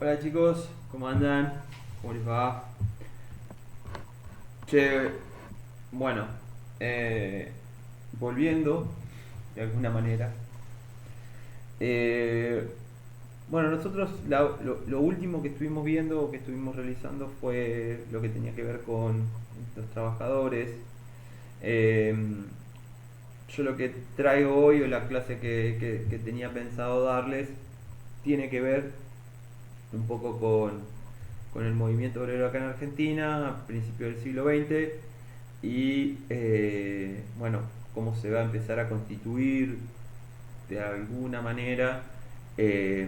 Hola chicos, ¿cómo andan? ¿Cómo les va? Che, bueno, eh, volviendo de alguna manera. eh, bueno, nosotros lo último que estuvimos viendo o que estuvimos realizando fue lo que tenía que ver con los trabajadores. Eh, yo lo que traigo hoy o la clase que tenía pensado darles tiene que ver un poco con el movimiento obrero acá en Argentina a principios del siglo XX y bueno, cómo se va a empezar a constituir de alguna manera eh,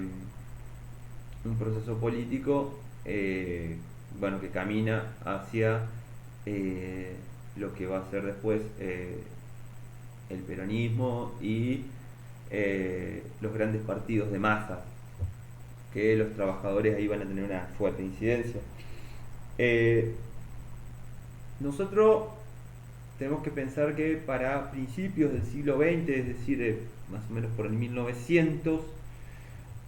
un proceso político bueno, que camina hacia eh, lo que va a ser después el peronismo y los grandes partidos de masa, que los trabajadores ahí van a tener una fuerte incidencia. Eh, Nosotros tenemos que pensar que para principios del siglo XX, es decir, más o menos por el 1900,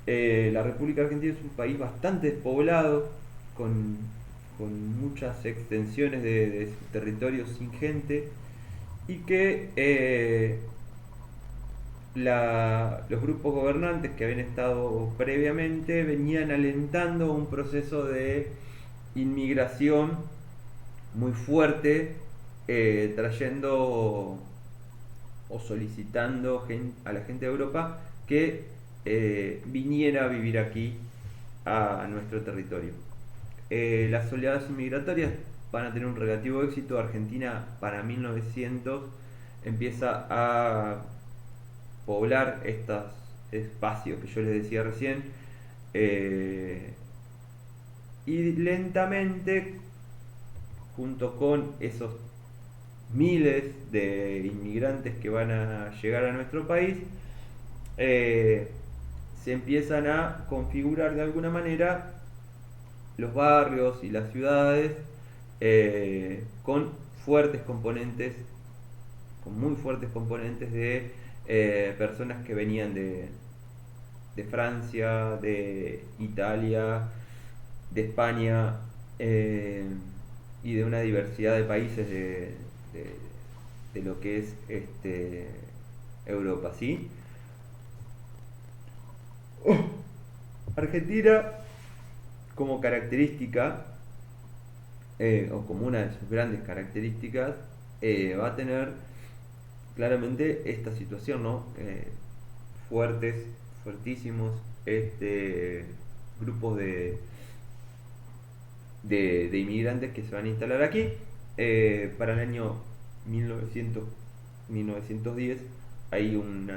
la República Argentina es un país bastante despoblado, con, con muchas extensiones de su territorio sin gente, y que los grupos gobernantes que habían estado previamente venían alentando un proceso de inmigración muy fuerte, trayendo o solicitando a la gente de Europa que viniera a vivir aquí a nuestro territorio. Las oleadas inmigratorias van a tener un relativo éxito. Argentina para 1900 empieza a poblar estos espacios que yo les decía recién, eh, y lentamente, junto con esos miles de inmigrantes que van a llegar a nuestro país, eh, se empiezan a configurar de alguna manera los barrios y las ciudades con fuertes componentes, con muy fuertes componentes de personas que venían de Francia, de Italia, de España, y de una diversidad de países de, de lo que es Europa, ¿sí? Argentina, como característica, o como una de sus grandes características, va a tener claramente esta situación, ¿no? Fuertes, fuertísimos grupos de inmigrantes que se van a instalar aquí. Para el año 1900, 1910 hay un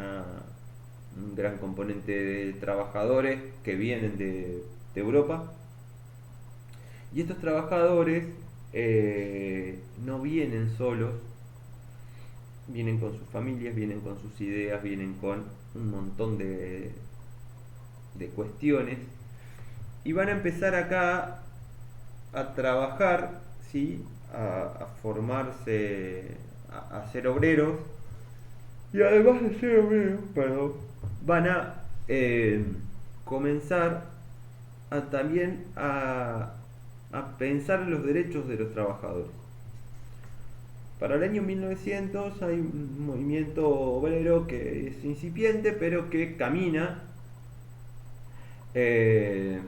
gran componente de trabajadores que vienen de Europa, y estos trabajadores no vienen solos, vienen con sus familias, vienen con sus ideas, vienen con un montón de cuestiones, y van a empezar acá a trabajar, ¿sí? A formarse, a ser obreros, y además de ser obreros, perdón, van a comenzar a también a pensar en los derechos de los trabajadores. Para el año 1900 hay un movimiento obrero que es incipiente, pero que camina eh,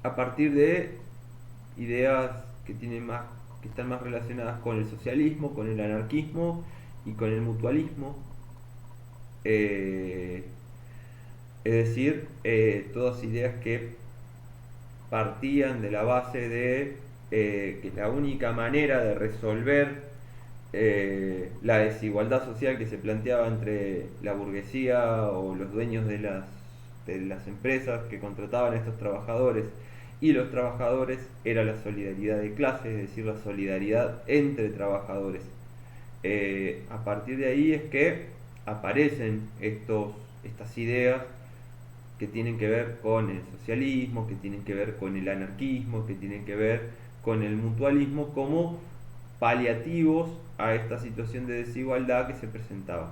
a partir de ideas que tienen más, que están más relacionadas con el socialismo, con el anarquismo y con el mutualismo. Eh, es decir, todas ideas que partían de la base de que la única manera de resolver la desigualdad social que se planteaba entre la burguesía o los dueños de las empresas que contrataban a estos trabajadores y los trabajadores era la solidaridad de clase, es decir, la solidaridad entre trabajadores. A partir de ahí es que aparecen estas ideas que tienen que ver con el socialismo, que tienen que ver con el anarquismo, que tienen que ver con el mutualismo como paliativos a esta situación de desigualdad que se presentaba.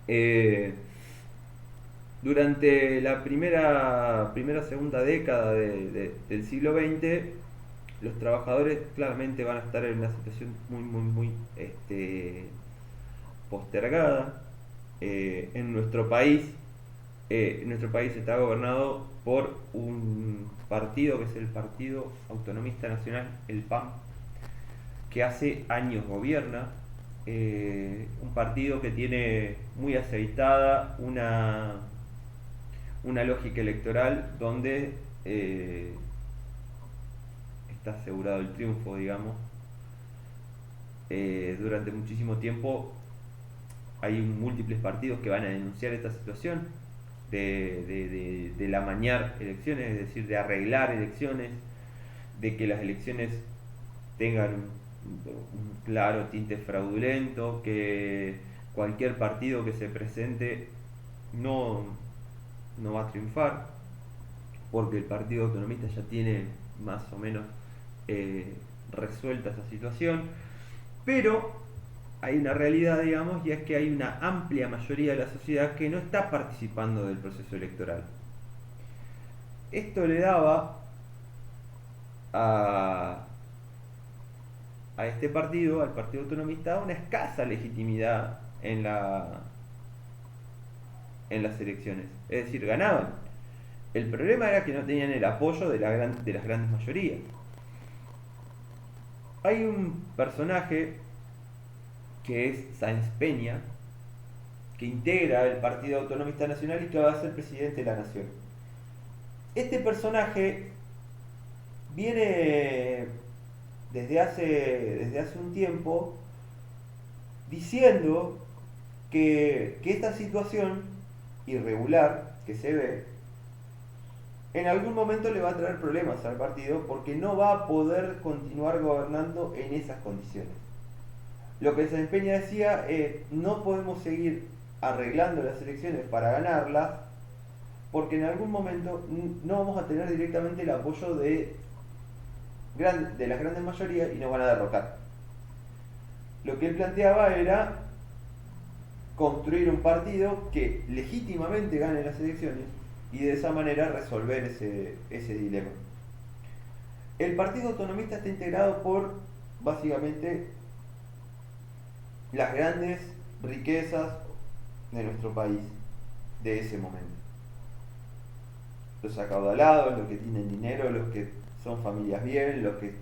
Eh, Durante la segunda década del siglo XX, los trabajadores claramente van a estar en una situación muy postergada. Nuestro país está gobernado por un partido que es el Partido Autonomista Nacional, el PAN, que hace años gobierna. Un partido que tiene muy aceitada una lógica electoral donde está asegurado el triunfo, digamos. Durante muchísimo tiempo hay múltiples partidos que van a denunciar esta situación del amañar elecciones, es decir, de arreglar elecciones, de que las elecciones tengan un claro tinte fraudulento, que cualquier partido que se presente no, no va a triunfar, porque el Partido Autonomista ya tiene más o menos resuelta esa situación, pero hay una realidad, digamos, y es que hay una amplia mayoría de la sociedad que no está participando del proceso electoral. Esto le daba a este partido, al Partido Autonomista, una escasa legitimidad en las elecciones. Es decir, ganaban. El problema era que no tenían el apoyo de las grandes mayorías. Hay un personaje que es Sáenz Peña, que integra el Partido Autonomista Nacional y que va a ser presidente de la nación. Este personaje viene desde hace un tiempo diciendo que esta situación irregular que se ve en algún momento le va a traer problemas al partido porque no va a poder continuar gobernando en esas condiciones. Lo que Sáenz Peña decía es: no podemos seguir arreglando las elecciones para ganarlas porque en algún momento no vamos a tener directamente el apoyo de las grandes mayorías y nos van a derrocar. Lo que él planteaba era construir un partido que legítimamente gane las elecciones y de esa manera resolver ese dilema. El Partido Autonomista está integrado por básicamente las grandes riquezas de nuestro país de ese momento. Los acaudalados, los que tienen dinero, los que son familias bien, los que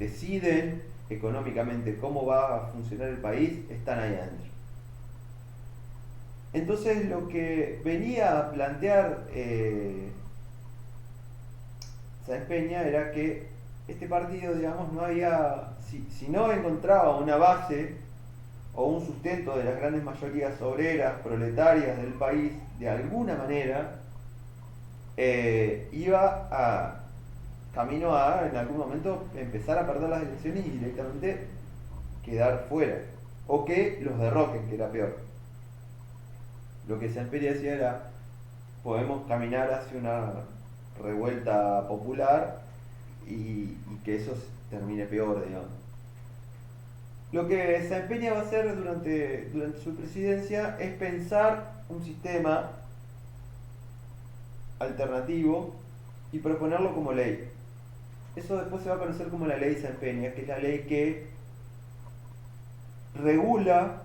deciden económicamente cómo va a funcionar el país, están ahí adentro. Entonces lo que venía a plantear Sáenz Peña era que este partido, digamos, no había, si no encontraba una base o un sustento de las grandes mayorías obreras, proletarias del país, de alguna manera, iba a camino a, en algún momento, empezar a perder las elecciones y directamente quedar fuera, o que los derroquen, que era peor. Lo que Sáenz Peña decía era: podemos caminar hacia una revuelta popular y que eso termine peor, digamos. Lo que Sáenz Peña va a hacer durante su presidencia es pensar un sistema alternativo y proponerlo como ley. Eso después se va a conocer como la ley Sáenz Peña, que es la ley que regula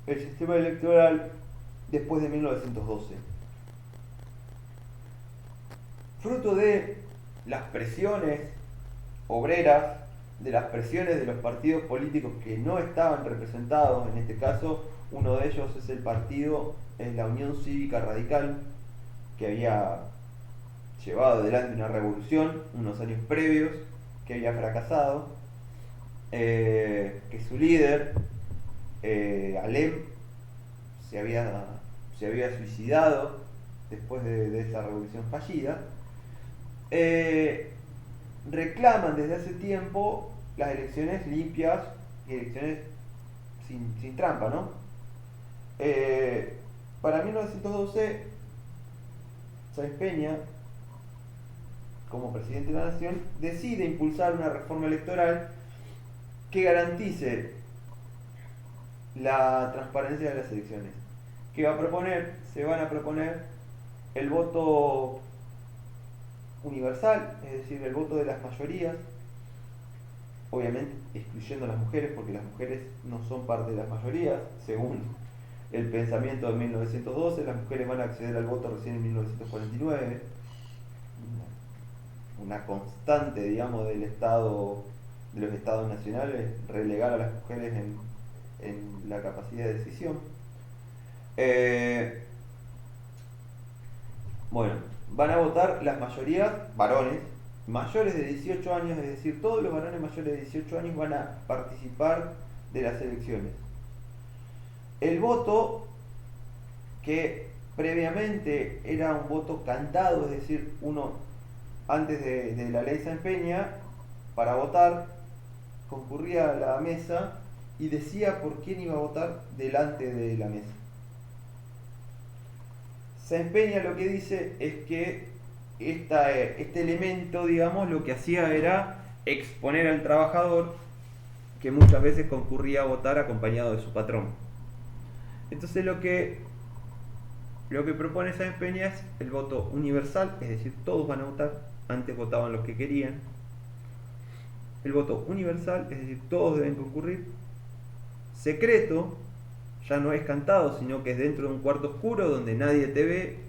el sistema electoral después de 1912. Fruto de las presiones obreras, de las presiones de los partidos políticos que no estaban representados, en este caso uno de ellos es la Unión Cívica Radical, que había llevado adelante una revolución unos años previos, que había fracasado, que su líder, Alem, se había suicidado después de esa revolución fallida. Reclaman desde hace tiempo las elecciones limpias y elecciones sin trampa, ¿no? Para 1912, Sáenz Peña, como presidente de la nación, decide impulsar una reforma electoral que garantice la transparencia de las elecciones, ¿qué va a proponer? Se van a proponer el voto universal, es decir, el voto de las mayorías, obviamente excluyendo a las mujeres, porque las mujeres no son parte de las mayorías, según el pensamiento de 1912, las mujeres van a acceder al voto recién en 1949, una constante, digamos, del Estado, de los estados nacionales, relegar a las mujeres en la capacidad de decisión. Bueno, van a votar las mayorías varones mayores de 18 años, es decir, todos los varones mayores de 18 años van a participar de las elecciones. El voto, que previamente era un voto cantado, es decir, uno antes de la ley Sáenz Peña, para votar, concurría a la mesa y decía por quién iba a votar delante de la mesa. Sáenz Peña lo que dice es que este elemento, digamos, lo que hacía era exponer al trabajador, que muchas veces concurría a votar acompañado de su patrón. Entonces lo que propone Sáenz Peña es el voto universal, es decir, todos van a votar, antes votaban los que querían. El voto universal, es decir, todos deben concurrir. Secreto, ya no es cantado, sino que es dentro de un cuarto oscuro donde nadie te ve,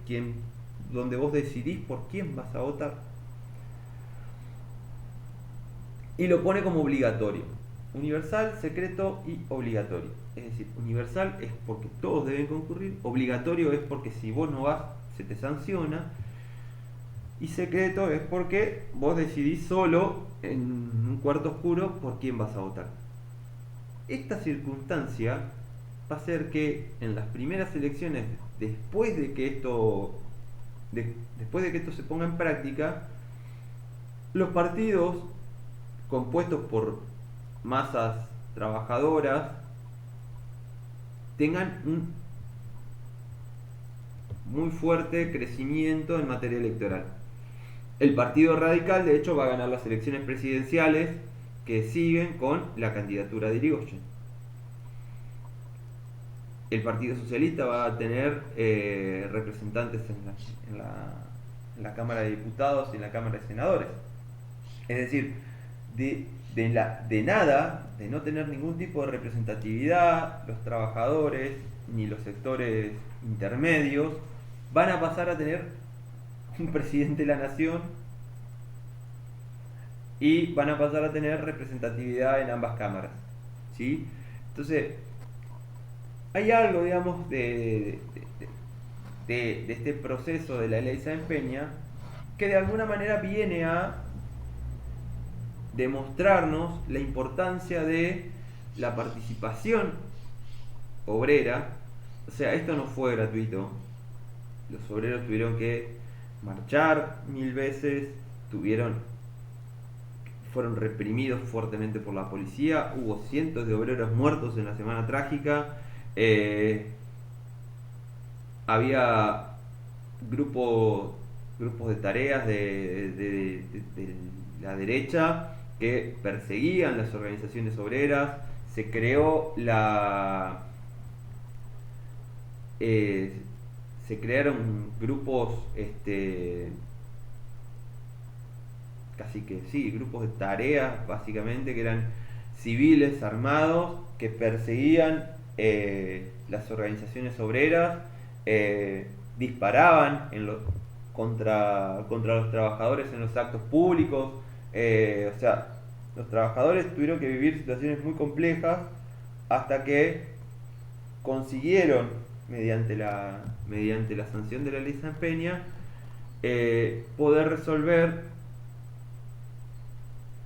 donde vos decidís por quién vas a votar. Y lo pone como obligatorio. Universal, secreto y obligatorio. Es decir, universal es porque todos deben concurrir, obligatorio es porque si vos no vas se te sanciona, y secreto es porque vos decidís solo en un cuarto oscuro por quién vas a votar. Esta circunstancia va a hacer que en las primeras elecciones, después de que esto se ponga en práctica, los partidos compuestos por masas trabajadoras tengan un muy fuerte crecimiento en materia electoral. El Partido Radical, de hecho, va a ganar las elecciones presidenciales que siguen con la candidatura de Irigoyen. El Partido Socialista va a tener representantes en la Cámara de Diputados y en la Cámara de Senadores. Es decir, de nada, de no tener ningún tipo de representatividad, los trabajadores ni los sectores intermedios van a pasar a tener un presidente de la nación y van a pasar a tener representatividad en ambas cámaras, ¿sí? Entonces, hay algo, digamos, de este proceso de la ley Sáenz Peña que de alguna manera viene a demostrarnos la importancia de la participación obrera. O sea, esto no fue gratuito. Los obreros tuvieron que marchar 1000 veces, fueron reprimidos fuertemente por la policía, hubo cientos de obreros muertos en la Semana Trágica, había grupos de tareas de la derecha que perseguían las organizaciones obreras, se creó se crearon grupos casi que sí, grupos de tareas básicamente que eran civiles armados que perseguían las organizaciones obreras, disparaban contra los trabajadores en los actos públicos, o sea, los trabajadores tuvieron que vivir situaciones muy complejas hasta que consiguieron, mediante la sanción de la ley Sáenz Peña, poder resolver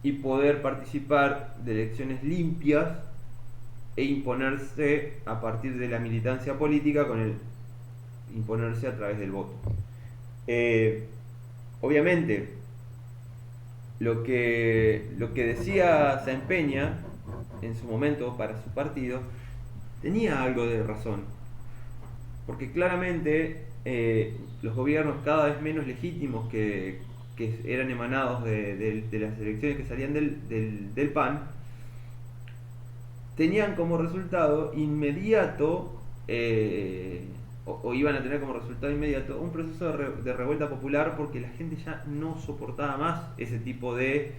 y poder participar de elecciones limpias e imponerse a partir de la militancia política, imponerse a través del voto. Obviamente, lo que decía Sáenz Peña en su momento para su partido tenía algo de razón, porque claramente los gobiernos cada vez menos legítimos que eran emanados de las elecciones que salían del PAN tenían como resultado inmediato o iban a tener como resultado inmediato un proceso de revuelta popular, porque la gente ya no soportaba más ese tipo de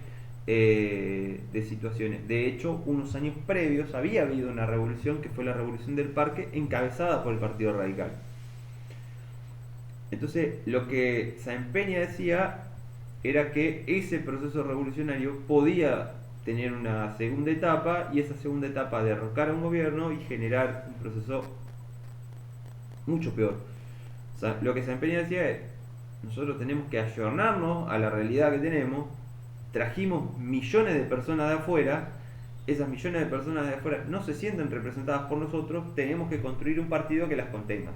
situaciones. De hecho, unos años previos había habido una revolución que fue la Revolución del Parque, encabezada por el Partido Radical. Entonces, lo que Sáenz Peña decía era que ese proceso revolucionario podía tener una segunda etapa, y esa segunda etapa derrocar a un gobierno y generar un proceso mucho peor. O sea, lo que Sáenz Peña decía es: nosotros tenemos que ayornarnos a la realidad que tenemos. Trajimos millones de personas de afuera, esas millones de personas de afuera no se sienten representadas por nosotros, tenemos que construir un partido que las contenga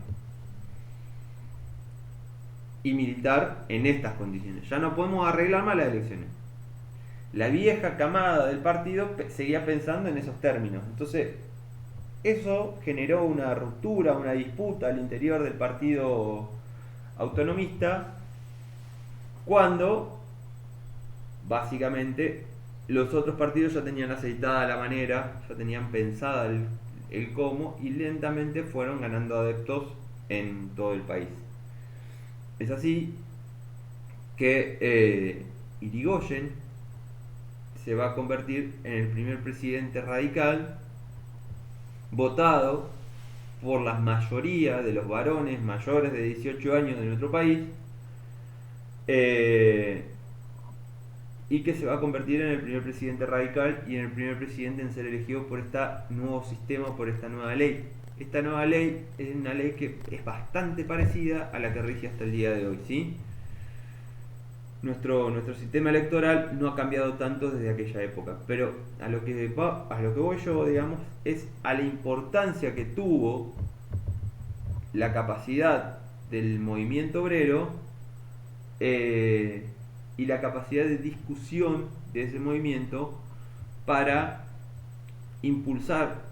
y militar en estas condiciones. Ya no podemos arreglar más las elecciones. La vieja camada del partido seguía pensando en esos términos. Entonces, eso generó una ruptura, una disputa al interior del partido autonomista, cuando básicamente los otros partidos ya tenían aceitada la manera, ya tenían pensada el cómo, y lentamente fueron ganando adeptos en todo el país. Es así que Irigoyen se va a convertir en el primer presidente radical votado por la mayoría de los varones mayores de 18 años de nuestro país, eh, y que se va a convertir en el primer presidente radical y en el primer presidente en ser elegido por este nuevo sistema, por esta nueva ley. Esta nueva ley es una ley que es bastante parecida a la que rige hasta el día de hoy, ¿sí? Nuestro sistema electoral no ha cambiado tanto desde aquella época, pero a lo que voy yo, digamos, es a la importancia que tuvo la capacidad del movimiento obrero, y la capacidad de discusión de ese movimiento para impulsar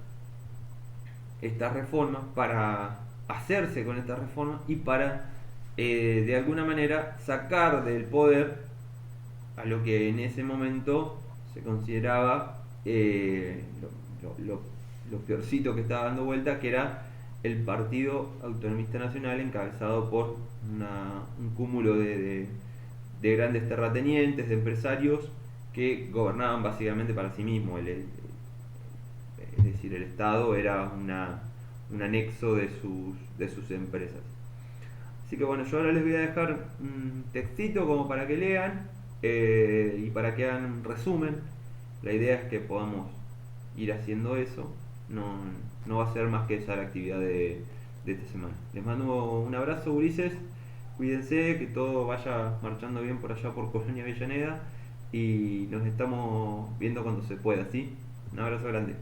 estas reformas, para hacerse con estas reformas y para de alguna manera sacar del poder a lo que en ese momento se consideraba lo peorcito que estaba dando vuelta, que era el Partido Autonomista Nacional, encabezado por un cúmulo de grandes terratenientes, de empresarios que gobernaban básicamente para sí mismos. Es decir, el Estado era un anexo de sus empresas. Así que bueno, yo ahora les voy a dejar un textito como para que lean, y para que hagan un resumen. La idea es que podamos ir haciendo eso. No va a ser más que esa la actividad de esta semana. Les mando un abrazo, gurises. Cuídense, que todo vaya marchando bien por allá por Colonia Avellaneda, y nos estamos viendo cuando se pueda, ¿sí? Un abrazo grande.